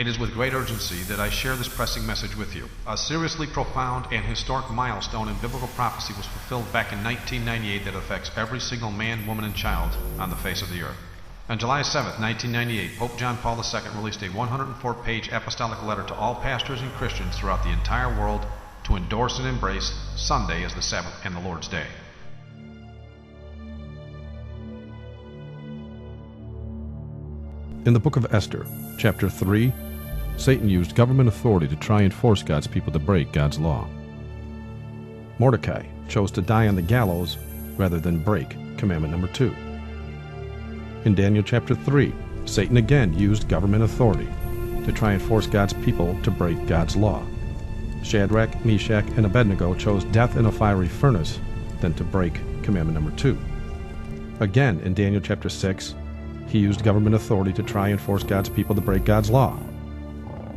It is with great urgency that I share this pressing message with you. A seriously profound and historic milestone in biblical prophecy was fulfilled back in 1998 that affects every single man, woman, and child on the face of the earth. On July 7, 1998, Pope John Paul II released a 104-page apostolic letter to all pastors and Christians throughout the entire world to endorse and embrace Sunday as the Sabbath and the Lord's Day. In the book of Esther, chapter 3, Satan used government authority to try and force God's people to break God's law. Mordecai chose to die on the gallows rather than break commandment number 2. In Daniel chapter 3, Satan again used government authority to try and force God's people to break God's law. Shadrach, Meshach, and Abednego chose death in a fiery furnace than to break commandment number 2. Again, in Daniel chapter 6, he used government authority to try and force God's people to break God's law.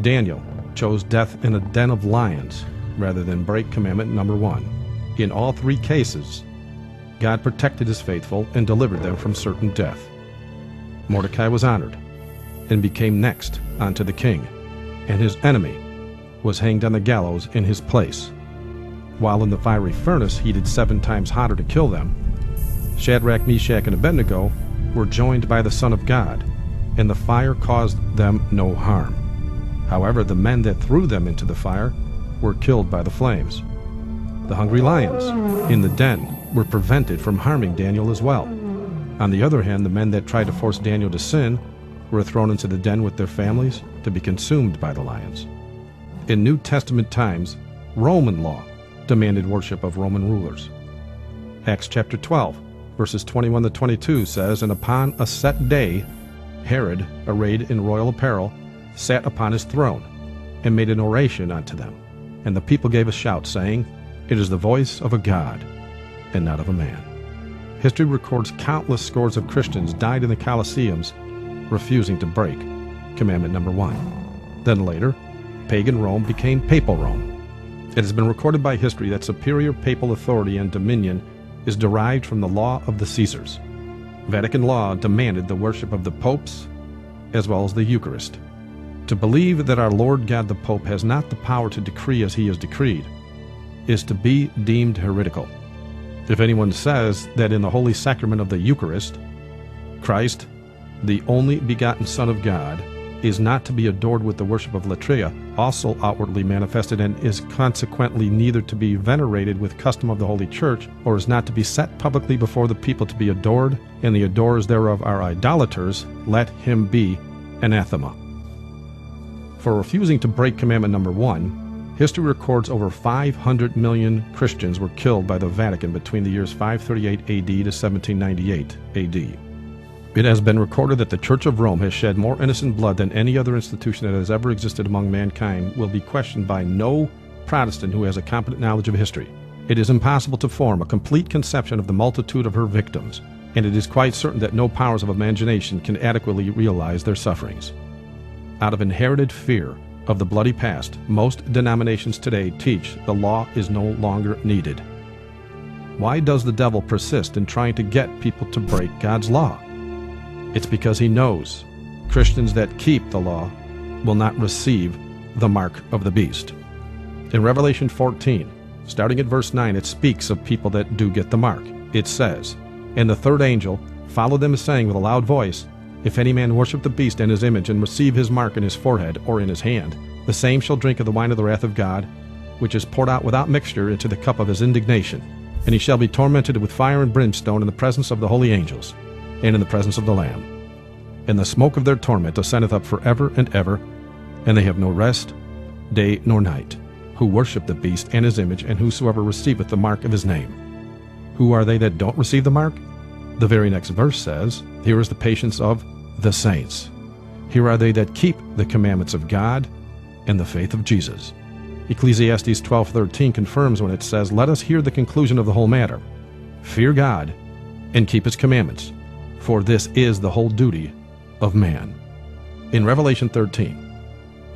Daniel chose death in a den of lions rather than break commandment number 1. In all 3 cases, God protected his faithful and delivered them from certain death. Mordecai was honored and became next unto the king, and his enemy was hanged on the gallows in his place. While in the fiery furnace heated 7 times hotter to kill them, Shadrach, Meshach, and Abednego were joined by the Son of God, and the fire caused them no harm. However, the men that threw them into the fire were killed by the flames. The hungry lions in the den were prevented from harming Daniel as well. On the other hand, the men that tried to force Daniel to sin were thrown into the den with their families to be consumed by the lions. In New Testament times, Roman law demanded worship of Roman rulers. Acts chapter 12, verses 21 to 22 says, "And upon a set day, Herod, arrayed in royal apparel, sat upon his throne, and made an oration unto them. And the people gave a shout, saying, It is the voice of a God, and not of a man." History records countless scores of Christians died in the Colosseums, refusing to break commandment number 1. Then later, pagan Rome became papal Rome. It has been recorded by history that superior papal authority and dominion is derived from the law of the Caesars. Vatican law demanded the worship of the popes as well as the Eucharist. To believe that our Lord God the Pope has not the power to decree as he has decreed is to be deemed heretical. If anyone says that in the holy sacrament of the Eucharist, Christ, the only begotten Son of God, is not to be adored with the worship of latria, also outwardly manifested, and is consequently neither to be venerated with custom of the Holy Church, or is not to be set publicly before the people to be adored, and the adorers thereof are idolaters, let him be anathema. For refusing to break commandment number 1, history records over 500 million Christians were killed by the Vatican between the years 538 AD to 1798 AD. It has been recorded that the Church of Rome has shed more innocent blood than any other institution that has ever existed among mankind will be questioned by no Protestant who has a competent knowledge of history. It is impossible to form a complete conception of the multitude of her victims, and it is quite certain that no powers of imagination can adequately realize their sufferings. Out of inherited fear of the bloody past, most denominations today teach the law is no longer needed. Why does the devil persist in trying to get people to break God's law? It's because he knows Christians that keep the law will not receive the mark of the beast. In Revelation 14, starting at verse 9, it speaks of people that do get the mark. It says, "And the third angel followed them, saying with a loud voice, If any man worship the beast and his image, and receive his mark in his forehead or in his hand, the same shall drink of the wine of the wrath of God, which is poured out without mixture into the cup of his indignation. And he shall be tormented with fire and brimstone in the presence of the holy angels, and in the presence of the Lamb. And the smoke of their torment ascendeth up forever and ever, and they have no rest, day nor night, who worship the beast and his image, and whosoever receiveth the mark of his name." Who are they that don't receive the mark? The very next verse says, "Here is the patience of the saints. Here are they that keep the commandments of God and the faith of Jesus." Ecclesiastes 12:13 confirms when it says, "Let us hear the conclusion of the whole matter. Fear God and keep his commandments, for this is the whole duty of man." In Revelation 13,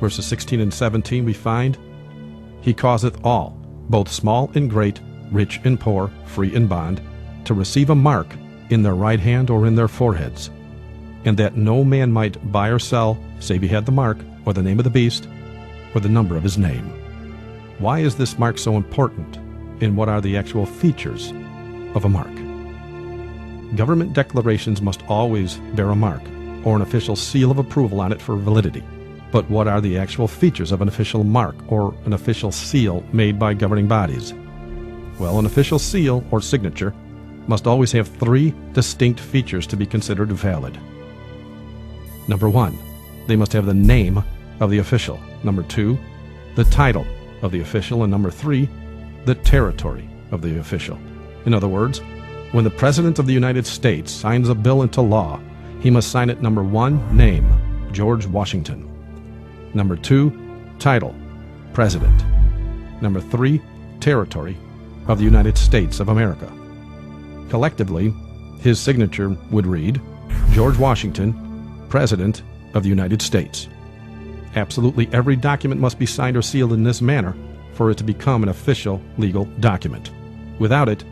verses 16 and 17, we find, "He causeth all, both small and great, rich and poor, free and bond, to receive a mark in their right hand or in their foreheads, and that no man might buy or sell, save he had the mark, or the name of the beast, or the number of his name. Why is this mark so important, and what are the actual features of a mark? Government declarations must always bear a mark, or an official seal of approval on it for validity. But what are the actual features of an official mark, or an official seal made by governing bodies? Well, an official seal, or signature, must always have 3 distinct features to be considered valid. Number 1, they must have the name of the official. Number 2, the title of the official. And number 3, the territory of the official. In other words, when the President of the United States signs a bill into law, he must sign it number 1, name, George Washington. Number 2, title, President. Number 3, territory of the United States of America. Collectively, his signature would read, George Washington, President of the United States. Absolutely every document must be signed or sealed in this manner for it to become an official legal document. Without it,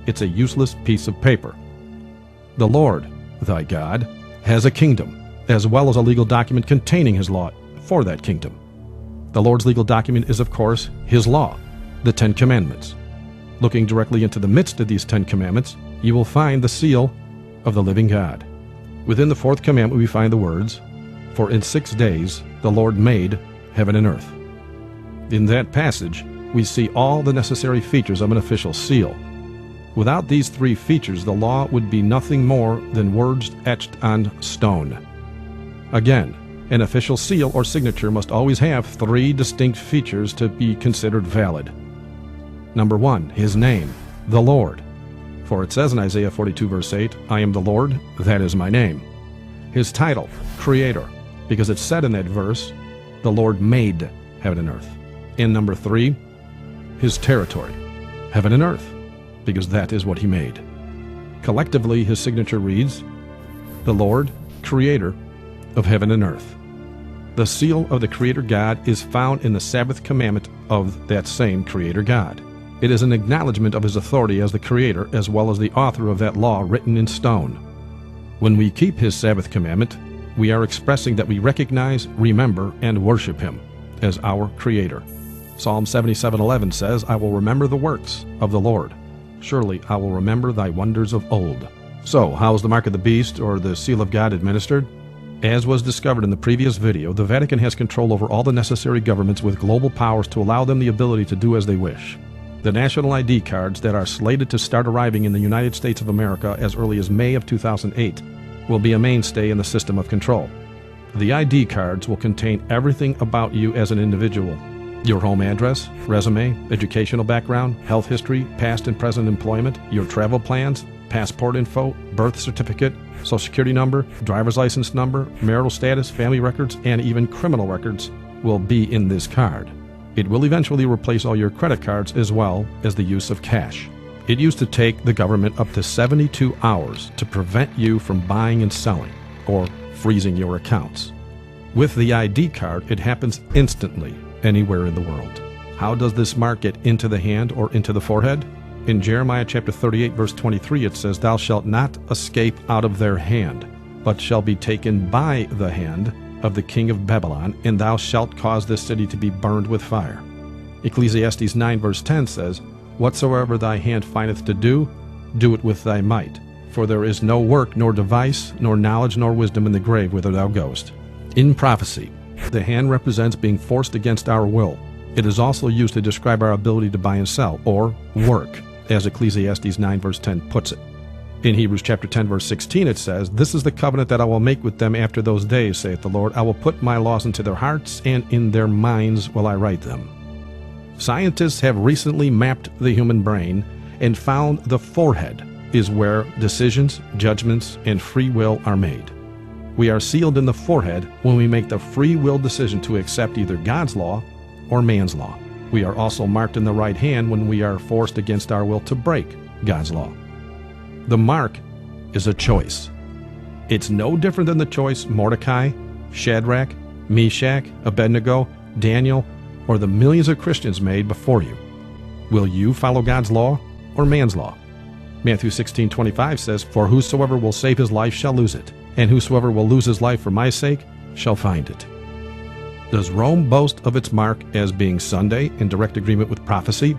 it's a useless piece of paper. The Lord, thy God, has a kingdom, as well as a legal document containing his law for that kingdom. The Lord's legal document is, of course, his law, the 10 Commandments. Looking directly into the midst of these 10 Commandments, you will find the seal of the living God. Within the 4th commandment we find the words, For in 6 days the Lord made heaven and earth. In that passage, we see all the necessary features of an official seal. Without these 3 features, the law would be nothing more than words etched on stone. Again, an official seal or signature must always have 3 distinct features to be considered valid. Number 1, his name, the Lord. For it says in Isaiah 42 verse 8, I am the Lord, that is my name. His title, Creator, because it said in that verse, the Lord made heaven and earth. And number 3, his territory, heaven and earth, because that is what he made. Collectively, his signature reads, the Lord, Creator of heaven and earth. The seal of the Creator God is found in the Sabbath commandment of that same Creator God. It is an acknowledgement of his authority as the Creator, as well as the author of that law written in stone. When we keep his Sabbath commandment, we are expressing that we recognize, remember, and worship him as our Creator. Psalm 77:11 says, I will remember the works of the Lord. Surely I will remember thy wonders of old. So, how is the mark of the beast, or the seal of God, administered? As was discovered in the previous video, the Vatican has control over all the necessary governments with global powers to allow them the ability to do as they wish. The national ID cards that are slated to start arriving in the United States of America as early as May of 2008 will be a mainstay in the system of control. The ID cards will contain everything about you as an individual. Your home address, resume, educational background, health history, past and present employment, your travel plans, passport info, birth certificate, social security number, driver's license number, marital status, family records, and even criminal records will be in this card. It will eventually replace all your credit cards as well as the use of cash. It used to take the government up to 72 hours to prevent you from buying and selling or freezing your accounts. With the ID card, it happens instantly anywhere in the world. How does this mark get into the hand or into the forehead? In Jeremiah chapter 38 verse 23 it says, Thou shalt not escape out of their hand, but shall be taken by the hand of the king of Babylon, and thou shalt cause this city to be burned with fire. Ecclesiastes 9 verse 10 says, Whatsoever thy hand findeth to do, do it with thy might. For there is no work, nor device, nor knowledge, nor wisdom in the grave whither thou goest. In prophecy, the hand represents being forced against our will. It is also used to describe our ability to buy and sell, or work, as Ecclesiastes 9 verse 10 puts it. In Hebrews chapter 10 verse 16 it says, This is the covenant that I will make with them after those days, saith the Lord. I will put my laws into their hearts, and in their minds will I write them. Scientists have recently mapped the human brain and found the forehead is where decisions, judgments, and free will are made. We are sealed in the forehead when we make the free will decision to accept either God's law or man's law. We are also marked in the right hand when we are forced against our will to break God's law. The mark is a choice. It's no different than the choice Mordecai, Shadrach, Meshach, Abednego, Daniel, or the millions of Christians made before you. Will you follow God's law or man's law? Matthew 16:25 says, For whosoever will save his life shall lose it, and whosoever will lose his life for my sake shall find it. Does Rome boast of its mark as being Sunday in direct agreement with prophecy?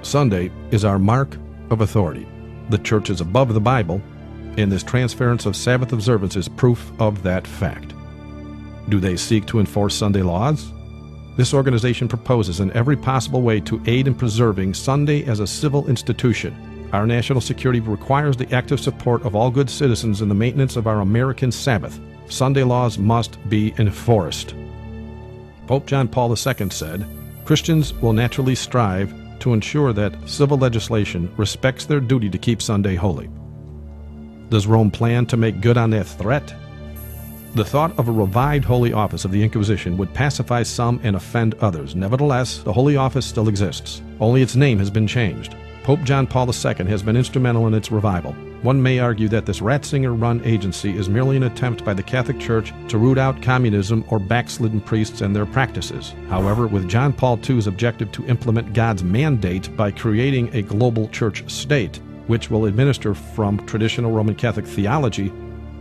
Sunday is our mark of authority. The Church is above the Bible, and this transference of Sabbath observance is proof of that fact. Do they seek to enforce Sunday laws? This organization proposes in every possible way to aid in preserving Sunday as a civil institution. Our national security requires the active support of all good citizens in the maintenance of our American Sabbath. Sunday laws must be enforced. Pope John Paul II said, Christians will naturally strive to ensure that civil legislation respects their duty to keep Sunday holy. Does Rome plan to make good on that threat? The thought of a revived holy office of the Inquisition would pacify some and offend others. Nevertheless, the holy office still exists. Only its name has been changed. Pope John Paul II has been instrumental in its revival. One may argue that this Ratzinger-run agency is merely an attempt by the Catholic Church to root out communism or backslidden priests and their practices. However, with John Paul II's objective to implement God's mandate by creating a global church state, which will administer from traditional Roman Catholic theology,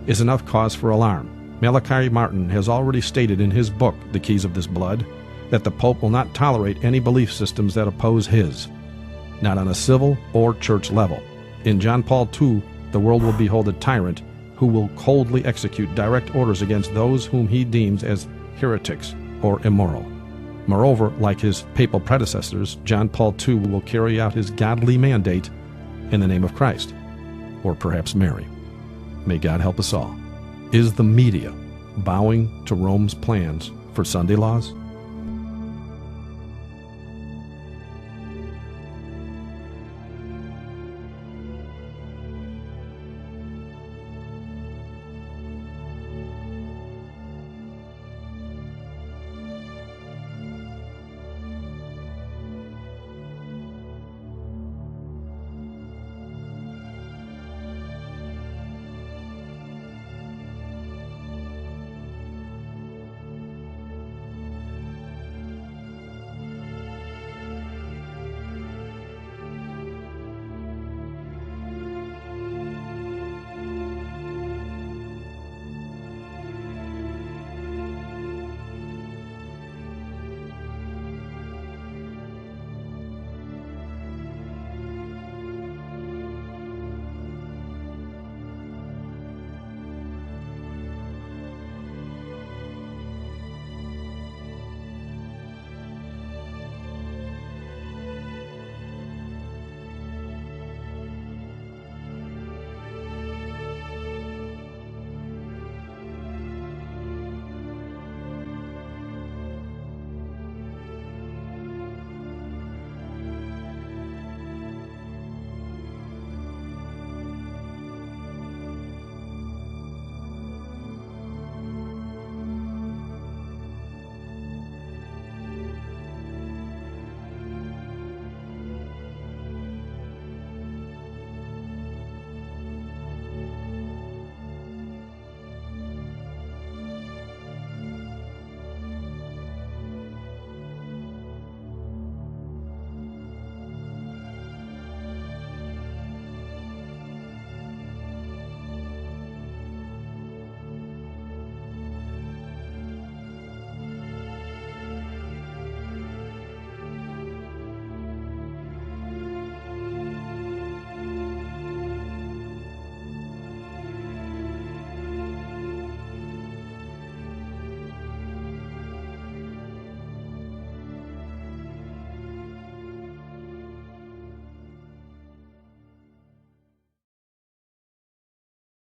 is enough cause for alarm. Malachi Martin has already stated in his book, The Keys of This Blood, that the Pope will not tolerate any belief systems that oppose his, not on a civil or church level. In John Paul II, the world will behold a tyrant who will coldly execute direct orders against those whom he deems as heretics or immoral. Moreover, like his papal predecessors, John Paul II will carry out his godly mandate in the name of Christ, or perhaps Mary. May God help us all. Is the media bowing to Rome's plans for Sunday laws?